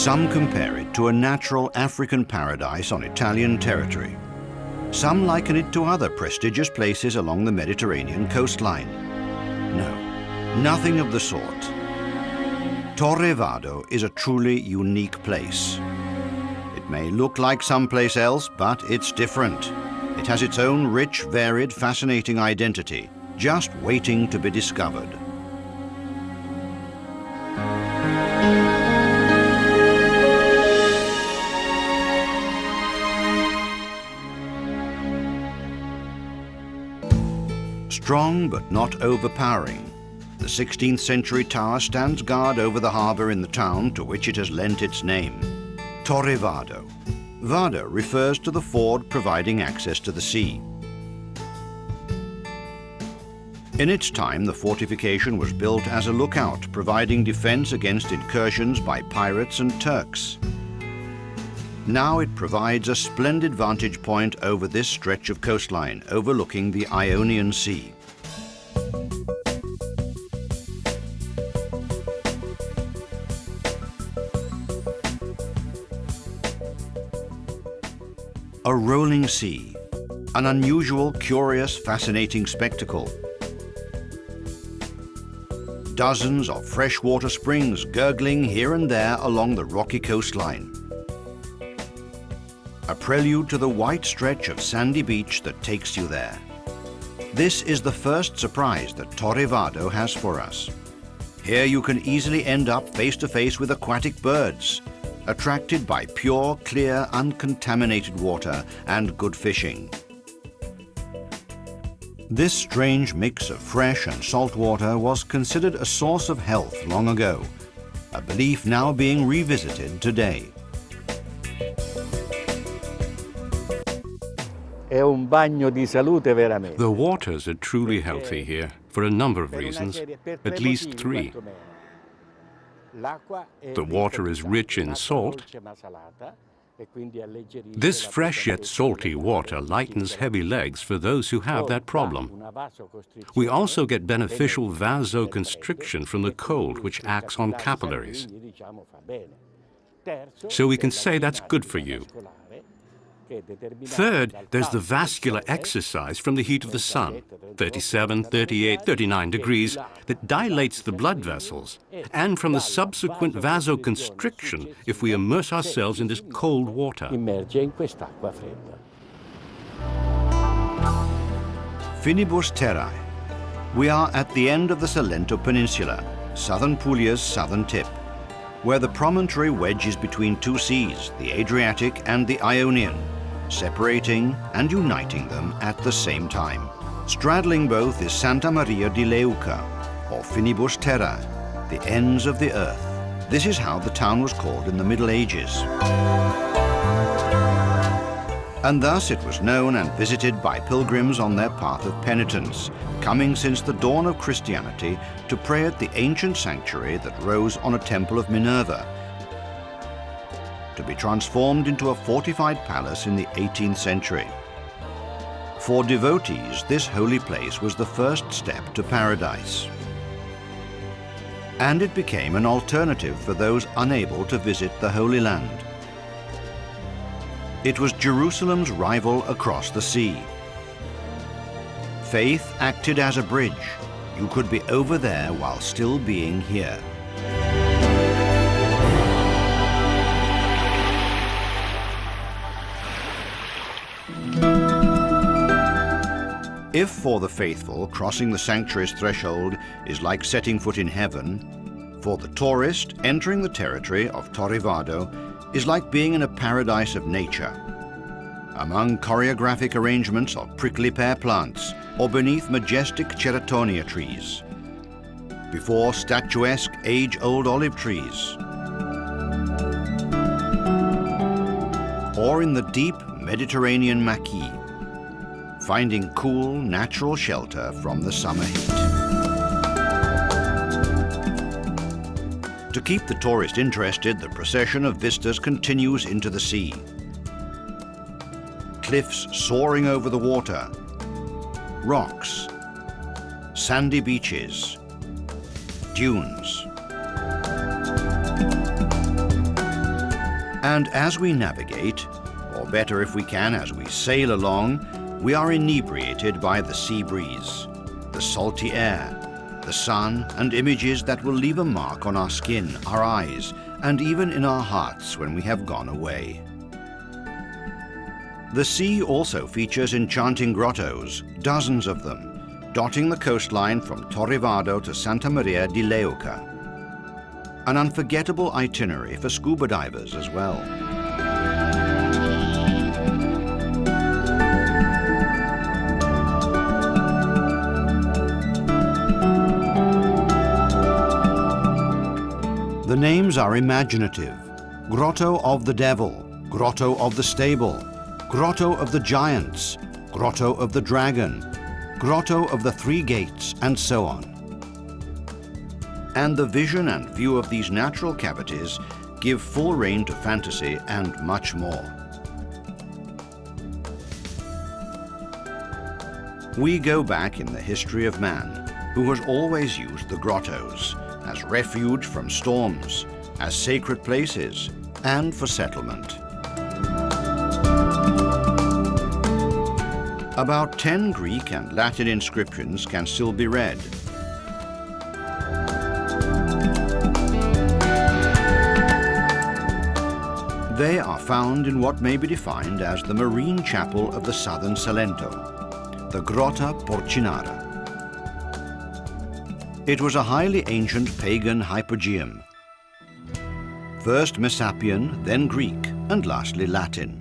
Some compare it to a natural African paradise on Italian territory. Some liken it to other prestigious places along the Mediterranean coastline. No, nothing of the sort. Torre Vado is a truly unique place. It may look like someplace else, but it's different. It has its own rich, varied, fascinating identity, just waiting to be discovered. Strong but not overpowering, the 16th century tower stands guard over the harbour in the town to which it has lent its name, Torre Vado. Vado refers to the ford providing access to the sea. In its time, the fortification was built as a lookout, providing defence against incursions by pirates and Turks. Now it provides a splendid vantage point over this stretch of coastline, overlooking the Ionian Sea. A rolling sea, an unusual, curious, fascinating spectacle. Dozens of freshwater springs gurgling here and there along the rocky coastline. A prelude to the white stretch of sandy beach that takes you there. This is the first surprise that Torre Vado has for us. Here you can easily end up face to face with aquatic birds, attracted by pure, clear, uncontaminated water and good fishing. This strange mix of fresh and salt water was considered a source of health long ago, a belief now being revisited today. The waters are truly healthy here for a number of reasons, at least 3. The water is rich in salt. This fresh yet salty water lightens heavy legs for those who have that problem. We also get beneficial vasoconstriction from the cold, which acts on capillaries. So we can say that's good for you. Third, there's the vascular exercise from the heat of the sun, 37, 38, 39 degrees, that dilates the blood vessels, and from the subsequent vasoconstriction if we immerse ourselves in this cold water. Finibus terrae. We are at the end of the Salento Peninsula, southern Puglia's southern tip, where the promontory wedges between 2 seas, the Adriatic and the Ionian, separating and uniting them at the same time. Straddling both is Santa Maria di Leuca, or Finibus terrae, the ends of the earth. This is how the town was called in the Middle Ages. And thus it was known and visited by pilgrims on their path of penitence, coming since the dawn of Christianity to pray at the ancient sanctuary that rose on a temple of Minerva, to be transformed into a fortified palace in the 18th century. For devotees, this holy place was the first step to paradise. And it became an alternative for those unable to visit the Holy Land. It was Jerusalem's rival across the sea. Faith acted as a bridge. You could be over there while still being here. If for the faithful, crossing the sanctuary's threshold is like setting foot in heaven, for the tourist, entering the territory of Torre Vado is like being in a paradise of nature, among choreographic arrangements of prickly pear plants or beneath majestic ceratonia trees, before statuesque age-old olive trees, or in the deep Mediterranean maquis, finding cool, natural shelter from the summer heat. To keep the tourist interested, the procession of vistas continues into the sea. Cliffs soaring over the water, rocks, sandy beaches, dunes. And as we navigate, or better if we can, as we sail along, we are inebriated by the sea breeze, the salty air, the sun, and images that will leave a mark on our skin, our eyes, and even in our hearts when we have gone away. The sea also features enchanting grottos, dozens of them, dotting the coastline from Torre Vado to Santa Maria di Leuca. An unforgettable itinerary for scuba divers as well. The names are imaginative. Grotto of the Devil, Grotto of the Stable, Grotto of the Giants, Grotto of the Dragon, Grotto of the Three Gates, and so on. And the vision and view of these natural cavities give full rein to fantasy and much more. We go back in the history of man, who has always used the grottos as refuge from storms, as sacred places, and for settlement. About 10 Greek and Latin inscriptions can still be read. They are found in what may be defined as the marine chapel of the southern Salento, the Grotta Porcinara. It was a highly ancient pagan hypogeum, first Messapian, then Greek, and lastly Latin.